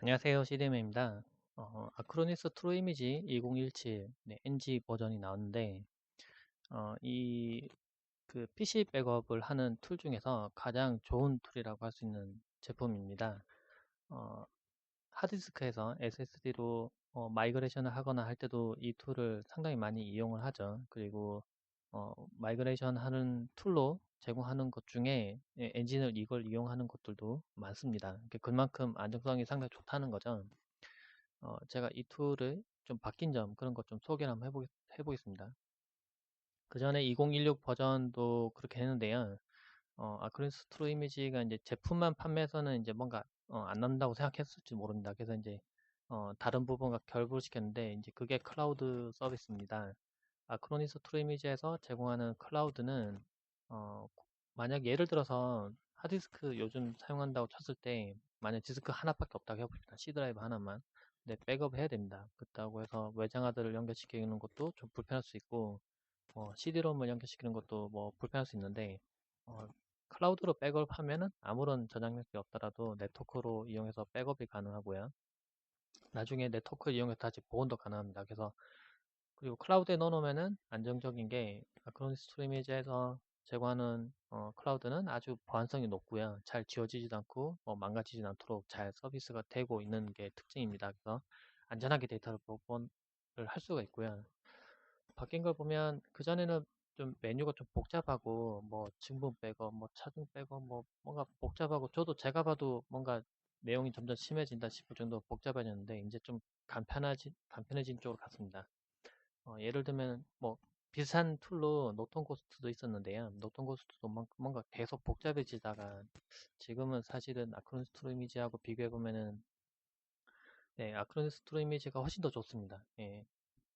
안녕하세요. CDM입니다. 아크로니스 트루 이미지 2017 NG 버전이 나왔는데, 이 PC 백업을 하는 툴 중에서 가장 좋은 툴이라고 할 수 있는 제품입니다. 어, 하드디스크에서 SSD로 마이그레이션을 하거나 할 때도 이 툴을 상당히 많이 이용을 하죠. 그리고 마이그레이션 하는 툴로 제공하는 것 중에 엔진을 이걸 이용하는 것들도 많습니다. 그만큼 안정성이 상당히 좋다는 거죠. 제가 이 툴을 좀 바뀐 점 그런 것 좀 소개를 한번 해보겠습니다. 그 전에 2016 버전도 그렇게 했는데요. 아크로니스 트루 이미지가 이제 제품만 판매해서는 이제 뭔가 안 난다고 생각했을지 모릅니다. 그래서 이제 다른 부분과 결부를 시켰는데 이제 그게 클라우드 서비스입니다. 아크로니스 트루 이미지에서 제공하는 클라우드는 어, 만약 예를 들어서 하드디스크 요즘 사용한다고 쳤을 때 만약 디스크 하나밖에 없다고 해봅시다. C 드라이브 하나만. 근데 백업 해야 됩니다. 그렇다고 해서 외장하드를 연결시키는 것도 좀 불편할 수 있고 CD롬을 연결시키는 것도 뭐 불편할 수 있는데 어, 클라우드로 백업하면은 아무런 저장력이 없더라도 네트워크로 이용해서 백업이 가능하고요. 나중에 네트워크를 이용해서 다시 보온도 가능합니다. 그래서 그리고 클라우드에 넣어놓으면은 안정적인 게 아크로니스 스토리미지에서 제공하는 클라우드는 아주 보안성이 높고요. 잘 지워지지도 않고 망가지지 않도록 잘 서비스가 되고 있는 게 특징입니다. 그래서 안전하게 데이터를 보관을 할 수가 있고요. 바뀐 걸 보면 그전에는 좀 메뉴가 좀 복잡하고 뭐 증분 백업, 뭐 차등 백업, 뭐 뭔가 복잡하고 저도 제가 봐도 뭔가 내용이 점점 심해진다 싶을 정도로 복잡해졌는데 이제 좀 간편해진 쪽으로 갔습니다. 예를 들면 뭐 비슷한 툴로 노턴 고스트도 있었는데요. 노턴 고스트도 뭔가 계속 복잡해지다가 지금은 사실은 아크로니스 트루 이미지하고 비교해 보면은 네, 아크로니스 트루 이미지가 훨씬 더 좋습니다. 예,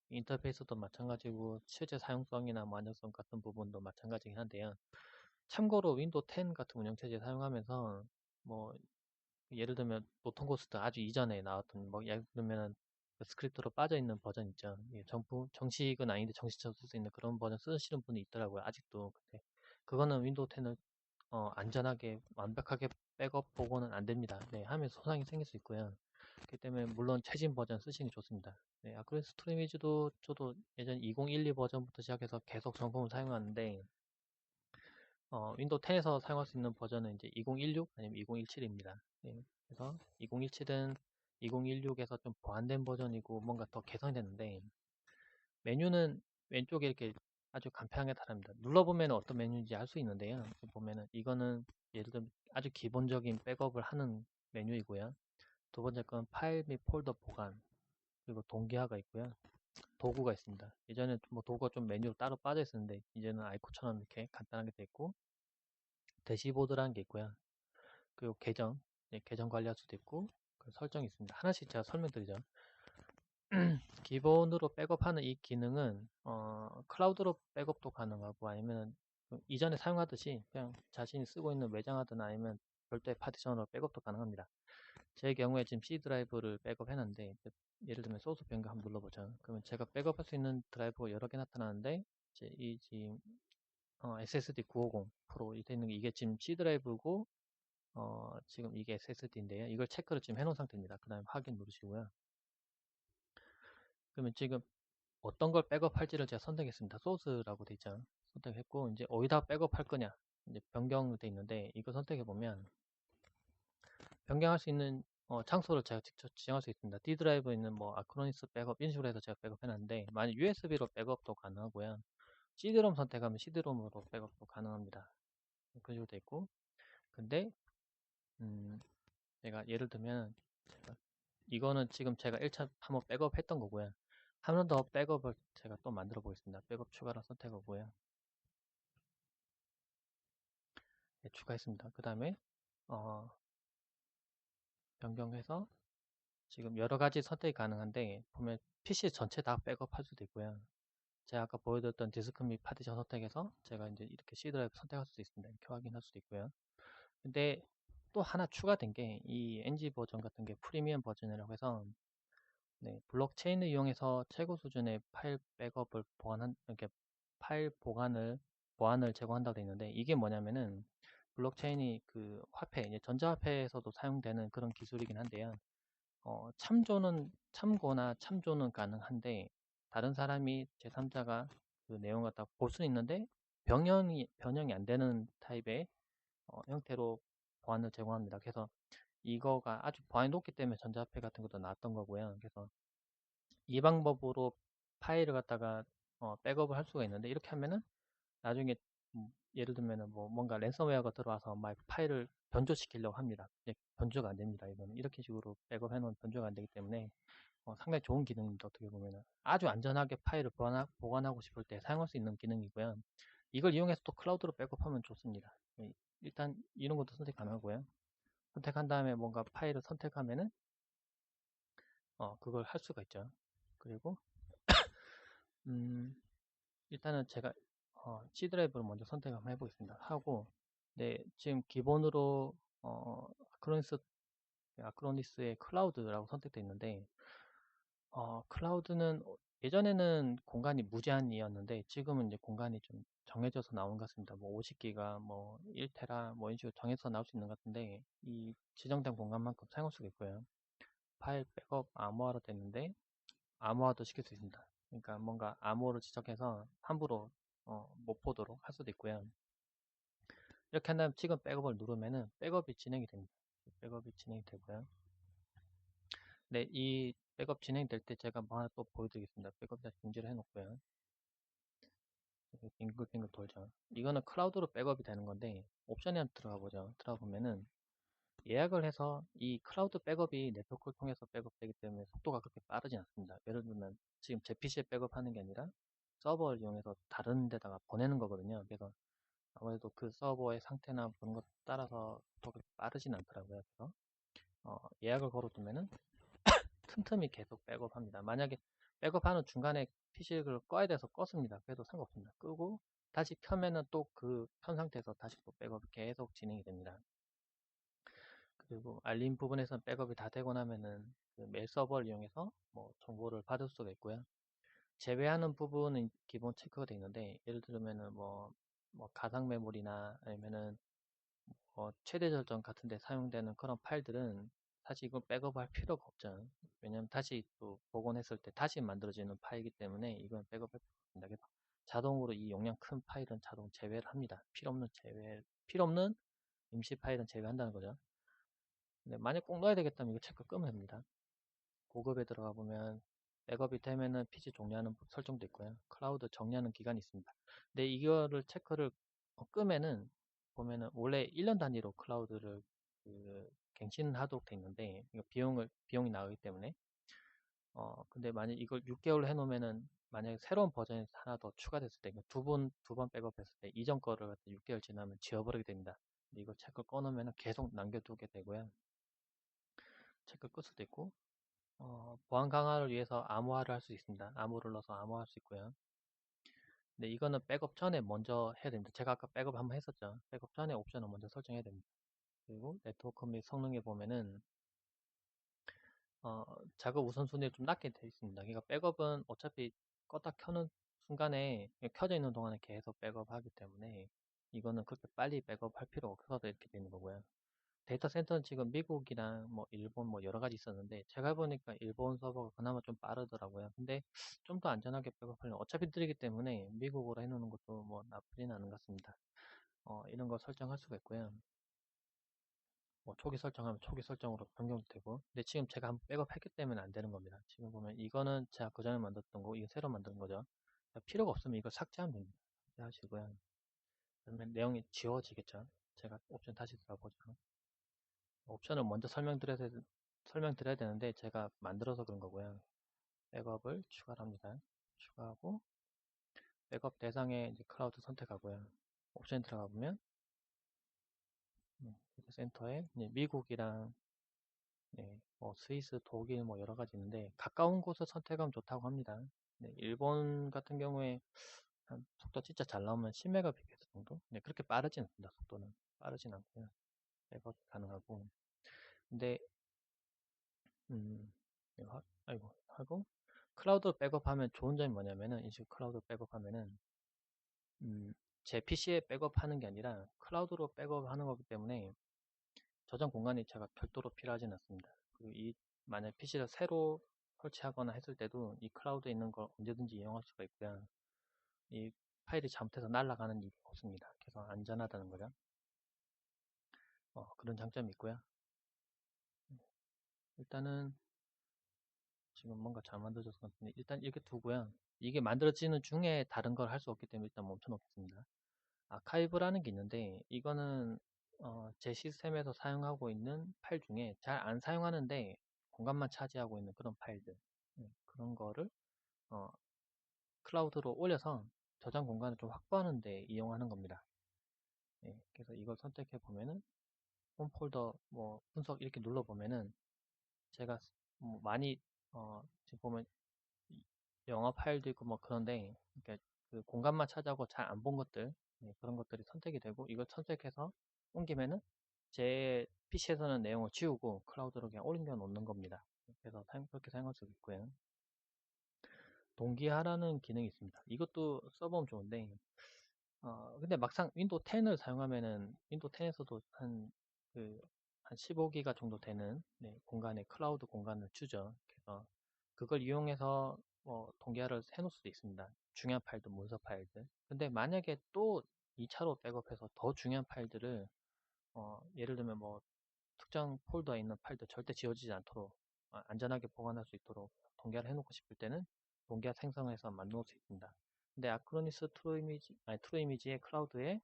인터페이스도 마찬가지고 실제 사용성이나 뭐 안정성 같은 부분도 마찬가지긴 한데요. 참고로 윈도우 10 같은 운영체제 사용하면서 뭐 예를 들면 노턴 고스트 아주 이전에 나왔던 뭐 예를 들면은 그 스크립트로 빠져 있는 버전 있죠. 예, 정식은 아닌데 정식처럼 쓸 수 있는 그런 버전 쓰시는 분이 있더라고요. 아직도. 근데 그거는 윈도우 10을 안전하게 완벽하게 백업 보고는 안 됩니다. 네, 하면서 손상이 생길 수 있고요. 그렇기 때문에 물론 최신 버전 쓰시는 게 좋습니다. 네, 아크로니스 스토리미지도 저도 예전 2012 버전부터 시작해서 계속 정품을 사용하는데 윈도우 10에서 사용할 수 있는 버전은 이제 2016 아니면 2017입니다. 그래서 2017은 2016에서 좀 보완된 버전이고 뭔가 더 개선이 됐는데 메뉴는 왼쪽에 이렇게 아주 간편하게 다릅니다. 눌러보면 어떤 메뉴인지 알 수 있는데요. 보면은 이거는 예를 들면 아주 기본적인 백업을 하는 메뉴이고요. 두 번째 건 파일 및 폴더 보관 그리고 동기화가 있고요. 도구가 있습니다. 예전에 뭐 도구가 좀 메뉴로 따로 빠져 있었는데 이제는 아이콘처럼 이렇게 간단하게 되어 있고 대시보드라는 게 있고요. 그리고 계정, 계정 관리할 수도 있고 그 설정이 있습니다. 하나씩 제가 설명드리죠. 기본으로 백업하는 이 기능은 클라우드로 백업도 가능하고 아니면 이전에 사용하듯이 그냥 자신이 쓰고 있는 외장하드나 아니면 별도의 파티션으로 백업도 가능합니다. 제 경우에 지금 C 드라이브를 백업해놨는데 예를 들면 소스 변경 한번 눌러보죠. 그러면 제가 백업할 수 있는 드라이브가 여러 개 나타나는데 이제 이 지금 SSD 950 프로 이돼 있는 게 이게 지금 C 드라이브고 지금 이게 SSD인데요. 이걸 체크를 지금 해놓은 상태입니다. 그 다음에 확인 누르시고요. 그러면 지금 어떤 걸 백업할지를 제가 선택했습니다. 소스라고 돼 있죠. 선택했고 이제 어디다 백업할 거냐 이제 변경돼 있는데 이거 선택해 보면 변경할 수 있는 장소를 제가 직접 지정할 수 있습니다. D 드라이브에 있는 뭐 아크로니스 백업 이런 식으로 해서 제가 백업해 놨는데 만약 USB로 백업도 가능하고요. CD롬 선택하면 CD롬으로 백업도 가능합니다. 그런 식으로 돼 있고 근데 제가 예를 들면 제가 이거는 지금 제가 1차 한번 백업 했던 거고요. 한 번 더 백업을 제가 또 만들어 보겠습니다. 백업 추가로 선택하고요. 네, 추가했습니다. 그 다음에 어, 변경해서 지금 여러 가지 선택이 가능한데 보면 PC 전체 다 백업할 수도 있고요. 제가 아까 보여드렸던 디스크 및 파티션 선택해서 제가 이제 이렇게 C 드라이브 선택할 수도 있습니다. 이렇게 확인할 수도 있고요. 근데 또 하나 추가된 게 이 NG 버전 같은 게 프리미엄 버전이라고 해서 네, 블록체인을 이용해서 최고 수준의 파일 백업을 이렇게 파일 보안을 제공한다고 되어 있는데, 이게 뭐냐면은, 블록체인이 그 화폐, 이제 전자화폐에서도 사용되는 그런 기술이긴 한데요. 참고나 참조는 가능한데, 다른 사람이 제3자가 그 내용을 갖다 볼 수 있는데, 변형이 안 되는 타입의 형태로 보안을 제공합니다. 그래서 이거가 아주 보안이 높기 때문에 전자화폐 같은 것도 나왔던 거고요. 그래서 이 방법으로 파일을 갖다가 백업을 할 수가 있는데, 이렇게 하면은 나중에 예를 들면은 뭐 뭔가 랜섬웨어가 들어와서 막 파일을 변조시키려고 합니다. 이제 변조가 안 됩니다. 이거는 이렇게 식으로 백업 해놓으면 변조가 안 되기 때문에 상당히 좋은 기능입니다. 어떻게 보면은 아주 안전하게 파일을 보관하고 싶을 때 사용할 수 있는 기능이고요. 이걸 이용해서 또 클라우드로 백업하면 좋습니다. 일단 이런 것도 선택 가능하고요. 선택한 다음에 뭔가 파일을 선택하면은 그걸 할 수가 있죠. 그리고 음, 일단은 제가 C 드라이브를 먼저 선택 한번 해보겠습니다. 하고, 네, 지금 기본으로 아크로니스의 클라우드라고 선택되어 있는데, 클라우드는 예전에는 공간이 무제한이었는데 지금은 이제 공간이 좀 정해져서 나온 것 같습니다. 뭐 50기가, 뭐 1테라, 뭐 이런 식으로 정해서 나올 수 있는 것 같은데, 이 지정된 공간만큼 사용할 수가 있고요. 파일 백업 암호화로 됐는데 암호화도 시킬 수 있습니다. 그러니까 뭔가 암호를 지정해서 함부로 못 보도록 할 수도 있고요. 이렇게 한 다음 지금 백업을 누르면은 백업이 진행이 됩니다. 백업이 진행이 되고요. 네, 이 백업 진행될 때 제가 뭐 하나 또 보여드리겠습니다. 백업 다시 중지를 해놓고요. 이렇게 빙글빙글 돌죠. 이거는 클라우드로 백업이 되는 건데 옵션에 한번 들어가 보죠. 들어가 보면은 예약을 해서 이 클라우드 백업이 네트워크를 통해서 백업되기 때문에 속도가 그렇게 빠르지 않습니다. 예를 들면 지금 제 PC에 백업하는 게 아니라 서버를 이용해서 다른 데다가 보내는 거거든요. 그래서 아무래도 그 서버의 상태나 그런 것 따라서 속도가 빠르진 않더라고요. 그래서 예약을 걸어두면은 틈틈이 계속 백업합니다. 만약에 백업하는 중간에 PC를 꺼야 돼서 껐습니다. 그래도 상관없습니다. 끄고 다시 켜면은 또 그 켠 상태에서 다시 또 백업이 계속 진행이 됩니다. 그리고 알림 부분에서는 백업이 다 되고 나면은 그 메일 서버를 이용해서 뭐 정보를 받을 수가 있고요. 제외하는 부분은 기본 체크가 되어 있는데, 예를 들면은 뭐 가상 메모리나 아니면은 최대 절전 같은 데 사용되는 그런 파일들은 사실 이건 백업할 필요가 없죠. 왜냐면 다시 또 복원했을 때 다시 만들어지는 파일이기 때문에 이건 백업할 필요가 없습니다. 그래서 자동으로 이 용량 큰 파일은 자동 제외를 합니다. 필요 없는 임시 파일은 제외한다는 거죠. 근데 만약 꼭 넣어야 되겠다면 이거 체크 끄면 됩니다. 고급에 들어가 보면 백업이 되면은 PC 종료하는 설정도 있고요. 클라우드 정리하는 기간이 있습니다. 근데 이거를 체크를 끄면은 보면은 원래 1년 단위로 클라우드를 그 갱신하도록 돼 있는데 이거 비용이 나가기 때문에 근데 만약 이걸 6개월로 해놓으면은 만약에 새로운 버전이 하나 더 추가됐을 때, 두 번 백업했을 때 이전 거를 갖다 6개월 지나면 지워버리게 됩니다. 근데 이걸 체크 꺼놓으면 계속 남겨두게 되고요. 체크 끌 수도 있고, 보안 강화를 위해서 암호화를 할 수 있습니다. 암호를 넣어서 암호화할 수 있고요. 근데 이거는 백업 전에 먼저 해야 됩니다. 제가 아까 백업 한번 했었죠. 백업 전에 옵션을 먼저 설정해야 됩니다. 그리고 네트워크 및 성능에 보면은 작업 우선순위를 좀 낮게 되어 있습니다. 그러니까 백업은 어차피 껐다 켜는 순간에 켜져 있는 동안에 계속 백업하기 때문에 이거는 그렇게 빨리 백업할 필요가 없어서 이렇게 되는 거고요. 데이터 센터는 지금 미국이랑 뭐 일본 뭐 여러 가지 있었는데 제가 해보니까 일본 서버가 그나마 좀 빠르더라고요. 근데 좀 더 안전하게 백업하려면 어차피 느리기 때문에 미국으로 해놓는 것도 뭐 나쁘진 않은 것 같습니다. 이런 거 설정할 수가 있고요. 뭐 초기 설정하면 초기 설정으로 변경도 되고. 근데 지금 제가 한번 백업했기 때문에 안 되는 겁니다. 지금 보면 이거는 제가 그 전에 만들었던 거고 이거 새로 만든 거죠. 필요가 없으면 이거 삭제하면 됩니다. 삭제하시고요. 그러면 내용이 지워지겠죠. 제가 옵션 다시 들어보죠. 옵션을 먼저 설명드려야 되는데 제가 만들어서 그런 거고요. 백업을 추가를 합니다. 추가하고 백업 대상에 이제 클라우드 선택하고요. 옵션 들어가 보면 데이터 센터에 미국이랑 뭐 스위스, 독일 뭐 여러 가지 있는데 가까운 곳을 선택하면 좋다고 합니다. 일본 같은 경우에 한 속도 진짜 잘 나오면 10mbps 정도? 그렇게 빠르진 않습니다. 속도는 빠르진 않고요. 백업이 가능하고. 근데 아이고 하고 클라우드 백업하면 좋은 점이 뭐냐면은 이식 클라우드 백업하면은 제 PC에 백업하는 게 아니라 클라우드로 백업하는 거기 때문에 저장 공간이 제가 별도로 필요하진 않습니다. 그리고 만약 PC를 새로 설치하거나 했을 때도 이 클라우드에 있는 걸 언제든지 이용할 수가 있고요. 이 파일이 잘못해서 날아가는 일이 없습니다. 그래서 안전하다는 거죠. 그런 장점이 있고요. 일단은 지금 뭔가 잘 만들어져서 같은데 일단 이렇게 두고요. 이게 만들어지는 중에 다른 걸 할 수 없기 때문에 일단 멈춰 놓겠습니다. 아카이브라는 게 있는데 이거는 제 시스템에서 사용하고 있는 파일 중에 잘 안 사용하는데 공간만 차지하고 있는 그런 파일들, 그런 거를 어, 클라우드로 올려서 저장 공간을 좀 확보하는 데 이용하는 겁니다. 그래서 이걸 선택해 보면은 홈 폴더 뭐 분석 이렇게 눌러 보면은 제가 뭐 많이 지금 보면 영어 파일도 있고 뭐 그런데 그러니까 그 공간만 차지하고 잘 안 본 것들, 그런 것들이 선택이 되고 이걸 선택해서 옮기면은 제 PC에서는 내용을 지우고 클라우드로 그냥 올려 놓는 겁니다. 그래서 그렇게 사용할 수 있고요. 동기화라는 기능이 있습니다. 이것도 써보면 좋은데 근데 막상 윈도우 10을 사용하면은 윈도우 10에서도 한 15기가 정도 되는 공간에 클라우드 공간을 주죠. 그래서 그걸 이용해서 동기화를 해놓을 수도 있습니다. 중요한 파일들, 문서 파일들. 근데 만약에 또 2차로 백업해서 더 중요한 파일들을 예를 들면 뭐 특정 폴더에 있는 파일도 절대 지워지지 않도록 안전하게 보관할 수 있도록 동기화를 해놓고 싶을 때는 동기화 생성해서 만들어 수 있습니다. 근데 아크로니스 트루이미지의 클라우드의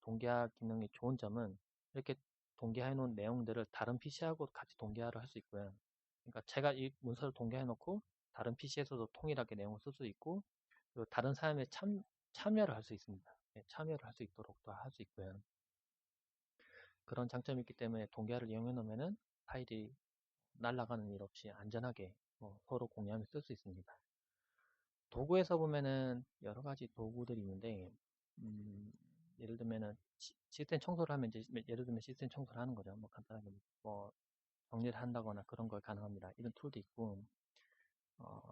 동기화 기능이 좋은 점은 이렇게 동기화해 놓은 내용들을 다른 PC하고 같이 동기화를 할 수 있고요. 그러니까 제가 이 문서를 동기화해 놓고 다른 PC에서도 동일하게 내용을 쓸 수 있고 그리고 다른 사람의 참여를 할 수 있습니다. 참여를 할 수 있도록도 할 수 있고요. 그런 장점이 있기 때문에 동기화를 이용해 놓으면은 파일이 날아가는 일 없이 안전하게 서로 공유하며 쓸 수 있습니다. 도구에서 보면은 여러 가지 도구들이 있는데, 예를 들면은 시스템 청소를 하면 이제 예를 들면 시스템 청소를 하는 거죠. 뭐 간단하게 뭐 정리를 한다거나 그런 걸 가능합니다. 이런 툴도 있고,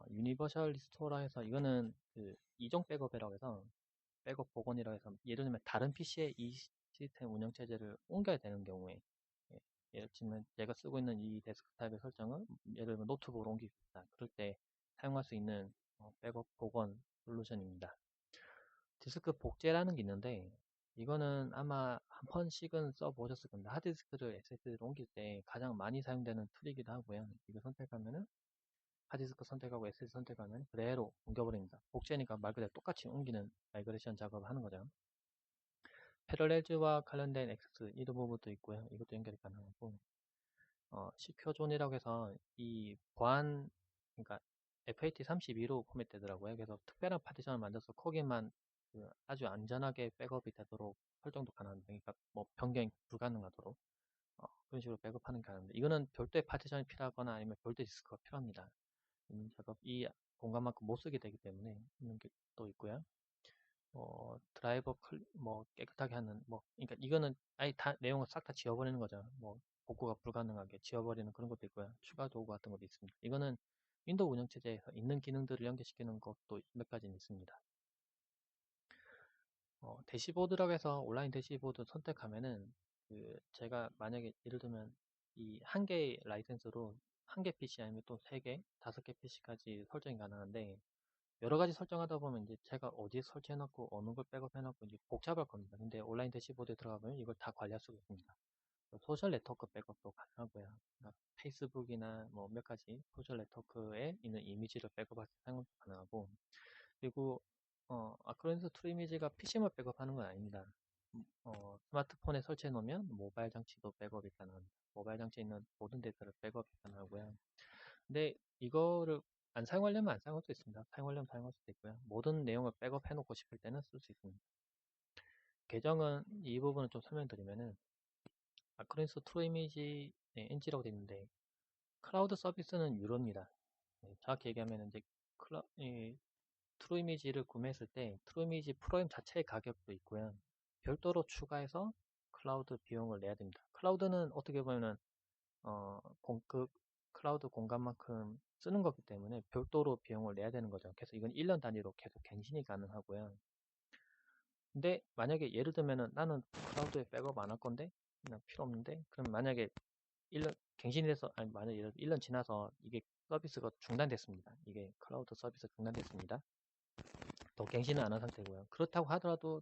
유니버셜 리스토어라 해서 이거는 그 이종 백업이라고 해서 백업 복원이라고 해서 예를 들면 다른 PC에 이 시스템 운영 체제를 옮겨야 되는 경우에 예, 예를 들면 내가 쓰고 있는 이 데스크탑의 설정을 예를 들면 노트북으로 옮기고 싶다. 그럴 때 사용할 수 있는 백업 복원 솔루션입니다. 디스크 복제라는 게 있는데 이거는 아마 한 번씩은 써보셨을 겁니다. 하드디스크를 SSD로 옮길 때 가장 많이 사용되는 툴이기도 하고요. 이거 선택하면은 하드디스크 선택하고 SSD 선택하면 그대로 옮겨버립니다. 복제니까 말 그대로 똑같이 옮기는 마이그레이션 작업을 하는 거죠. 패러렐즈와 관련된 X 이도 부분도 있고요. 이것도 연결이 가능하고 시큐어존이라고 해서 이 보안 그러니까 FAT32로 포맷되더라고요. 그래서 특별한 파티션을 만들어서 거기만 아주 안전하게 백업이 되도록 설정도 가능합니다. 그러니까 뭐 변경이 불가능하도록 그런 식으로 백업하는 게 가능합니다. 이거는 별도의 파티션이 필요하거나 아니면 별도의 디스크가 필요합니다. 작업 이 공간만큼 못 쓰게 되기 때문에 있는 게 또 있고요. 드라이버 뭐 깨끗하게 하는 그러니까 이거는 아예 다 내용을 싹 다 지워버리는 거죠. 뭐 복구가 불가능하게 지워버리는 그런 것도 있고요. 추가 도구 같은 것도 있습니다. 이거는 윈도우 운영체제에서 있는 기능들을 연결시키는 것도 몇 가지는 있습니다. 대시보드라고 해서 온라인 대시보드 선택하면은 제가 만약에 예를 들면 이 한 개의 라이센스로 한 개 PC 아니면 또 세 개, 다섯 개 PC까지 설정이 가능한데 여러 가지 설정하다 보면 이제 제가 어디에 설치해놨고 어느 걸 백업해놨고 이제 복잡할 겁니다. 근데 온라인 대시보드에 들어가 보면 이걸 다 관리할 수가 있습니다. 소셜 네트워크 백업도 가능하고요. 그러니까 페이스북이나 뭐 몇 가지 소셜 네트워크에 있는 이미지를 백업할 때 사용 가능하고 그리고 아크로니스 툴 이미지가 PC만 백업하는 건 아닙니다. 스마트폰에 설치해 놓으면 모바일 장치도 백업이 가능합니다. 모바일 장치에 있는 모든 데이터를 백업이 가능하고요. 근데 이거를 안 사용하려면 안 사용할 수 있습니다. 사용하려면 사용할 수도 있고요. 모든 내용을 백업해 놓고 싶을 때는 쓸 수 있습니다. 계정은 이 부분을 좀 설명드리면은 아크로니스 트루 이미지 NG라고 되어 있는데 클라우드 서비스는 유료입니다. 정확히 얘기하면 이제 트루 이미지를 구매했을 때 트루 이미지 프로그램 자체의 가격도 있고요. 별도로 추가해서 클라우드 비용을 내야 됩니다. 클라우드는 어떻게 보면은 그 클라우드 공간만큼 쓰는 거기 때문에 별도로 비용을 내야 되는 거죠. 그래서 이건 1년 단위로 계속 갱신이 가능하고요. 근데 만약에 예를 들면은 나는 클라우드에 백업 안 할 건데 그냥 필요 없는데 그럼 만약에 1년 갱신이 돼서, 아니, 만약에 1년 지나서 이게 서비스가 중단됐습니다. 이게 클라우드 서비스 중단됐습니다. 더 갱신을 안 한 상태고요. 그렇다고 하더라도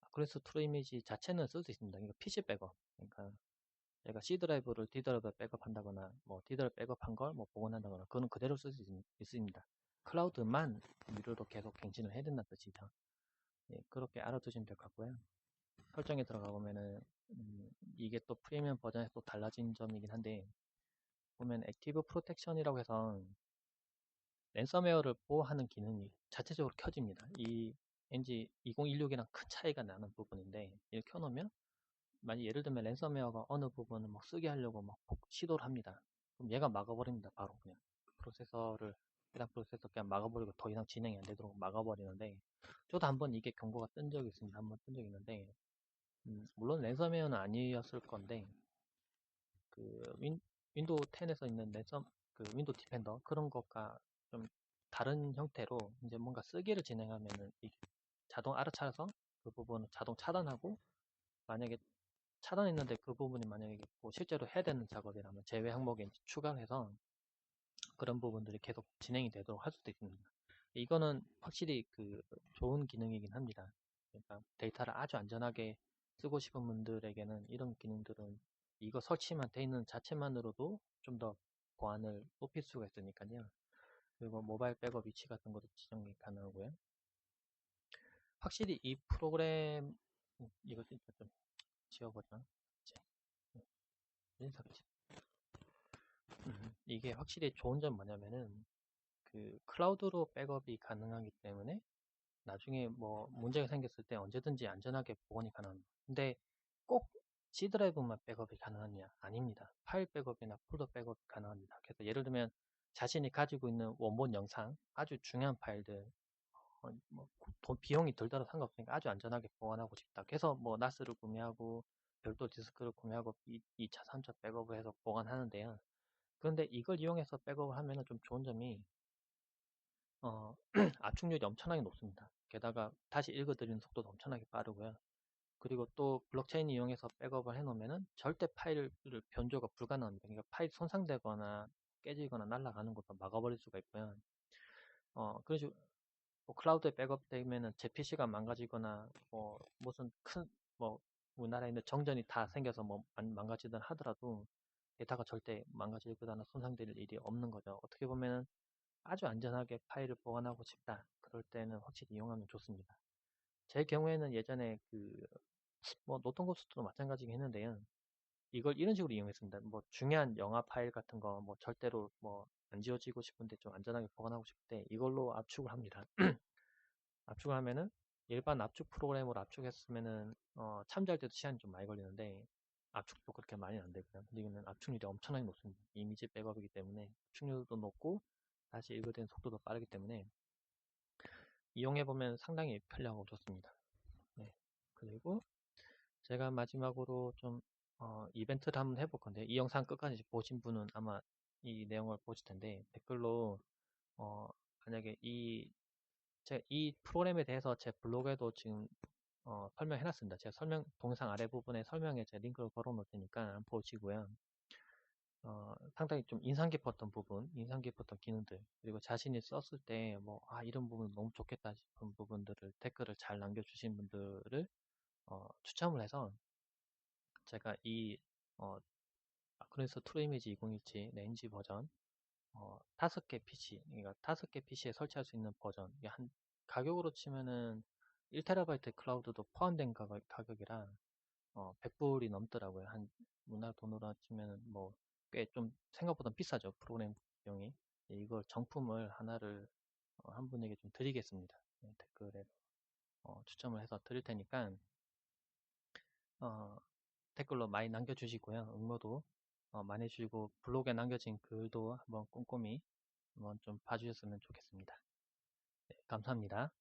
아크로니스 트루 이미지 자체는 쓸 수 있습니다. 이거 PC 백업. 그러니까 제가 C 드라이브를 D 드라이브 백업한다거나, 뭐 D 드라이브 백업한 걸 뭐 복원한다거나, 그거는 그대로 쓸 수 있습니다. 클라우드만 무료로 계속 갱신을 해야 된다는 뜻이죠. 예, 그렇게 알아두시면 될 것 같고요. 설정에 들어가 보면은 이게 또 프리미엄 버전에서 또 달라진 점이긴 한데, 보면 액티브 프로텍션이라고 해서 랜섬웨어를 보호하는 기능이 자체적으로 켜집니다. 이 NG 2016이랑 큰 차이가 나는 부분인데, 이걸 켜놓으면 만약 예를 들면 랜섬웨어가 어느 부분을 막 쓰게 하려고 막 시도를 합니다. 그럼 얘가 막아버립니다. 바로 그냥 프로세서를, 해당 프로세서 그냥 막아버리고 더 이상 진행이 안 되도록 막아버리는데, 저도 한번 이게 경고가 뜬 적이 있습니다. 한번 뜬 적이 있는데, 물론 랜섬웨어는 아니었을 건데, 그 윈도우 10에서 있는 랜섬, 그 윈도우 디펜더 그런 것과 좀 다른 형태로 이제 뭔가 쓰기를 진행하면은 이게 자동 알아차려서 그 부분을 자동 차단하고, 만약에 차단했는데 그 부분이 만약에 뭐 실제로 해야 되는 작업이라면 제외 항목에 추가를 해서 그런 부분들이 계속 진행이 되도록 할 수도 있습니다. 이거는 확실히 그 좋은 기능이긴 합니다. 그러니까 데이터를 아주 안전하게 쓰고 싶은 분들에게는 이런 기능들은 이거 설치만 돼 있는 자체만으로도 좀 더 보안을 높일 수가 있으니까요. 그리고 모바일 백업 위치 같은 것도 지정이 가능하고요. 확실히 이 프로그램, 이거 진짜 좀 지워보자. 이제 인사하지. 이게 확실히 좋은 점 뭐냐면은 그 클라우드로 백업이 가능하기 때문에 나중에 뭐 문제가 생겼을 때 언제든지 안전하게 복원이 가능합니다. 근데 꼭 C 드라이브만 백업이 가능하냐? 아닙니다. 파일 백업이나 폴더 백업이 가능합니다. 그래서 예를 들면 자신이 가지고 있는 원본 영상, 아주 중요한 파일들, 뭐 비용이 덜 들어 상관없으니까 아주 안전하게 보관하고 싶다. 그래서 뭐 나스를 구매하고 별도 디스크를 구매하고 2차, 3차 백업을 해서 보관하는데요. 그런데 이걸 이용해서 백업을 하면은 좀 좋은 점이 압축률이 엄청나게 높습니다. 게다가 다시 읽어드리는 속도도 엄청나게 빠르고요. 그리고 또 블록체인 이용해서 백업을 해놓으면은 절대 파일을 변조가 불가능합니다. 그러니까 파일 손상되거나 깨지거나 날아가는 것도 막아버릴 수가 있고요. 그래서 뭐 클라우드에 백업되면은 제 PC가 망가지거나 뭐 무슨 큰 뭐 우리나라에 있는 정전이 다 생겨서 뭐 망가지든 하더라도 데이터가 절대 망가지거나 손상될 일이 없는 거죠. 어떻게 보면은 아주 안전하게 파일을 보관하고 싶다. 그럴 때는 확실히 이용하면 좋습니다. 제 경우에는 예전에 뭐 노턴고스트도 마찬가지긴 했는데요. 이걸 이런 식으로 이용했습니다. 뭐 중요한 영화 파일 같은 거 뭐 절대로 뭐 안 지워지고 싶은데 좀 안전하게 보관하고 싶을 때 이걸로 압축을 합니다. 압축을 하면은 일반 압축 프로그램으로 압축했으면은 참조할 때도 시간이 좀 많이 걸리는데 압축도 그렇게 많이 안 되고요. 근데 이거는 압축률이 엄청나게 높습니다. 이미지 백업이기 때문에 압축률도 높고 다시 읽어대는 속도도 빠르기 때문에 이용해보면 상당히 편리하고 좋습니다. 네. 그리고 제가 마지막으로 좀 이벤트를 한번 해볼 건데 이 영상 끝까지 보신 분은 아마 이 내용을 보실 텐데 댓글로 어, 만약에 이 프로그램에 대해서 제 블로그에도 지금 설명해놨습니다. 제가 동영상 아래 부분에 설명에 제 링크를 걸어 놓을 테니까 한번 보시고요. 상당히 좀 인상 깊었던 부분, 인상 깊었던 기능들, 그리고 자신이 썼을 때 뭐, 이런 부분 너무 좋겠다 싶은 부분들을 댓글을 잘 남겨주신 분들을 추첨을 해서 제가 아크로니스 트루 이미지 2017 렌지 버전 5개 PC, 그러니까 5개 PC에 설치할 수 있는 버전, 이게 가격으로 치면은 1TB 클라우드도 포함된 가격이라 100불이 넘더라고요. 우리나라 돈으로 치면은 뭐 꽤 좀 생각보다 비싸죠. 프로그램 비용이. 이걸 정품을 하나를 한 분에게 좀 드리겠습니다. 네, 댓글에 추첨을 해서 드릴 테니까 어, 댓글로 많이 남겨주시고요. 응모도 많이 해주시고 블로그에 남겨진 글도 한번 꼼꼼히 한번 좀 봐주셨으면 좋겠습니다. 네, 감사합니다.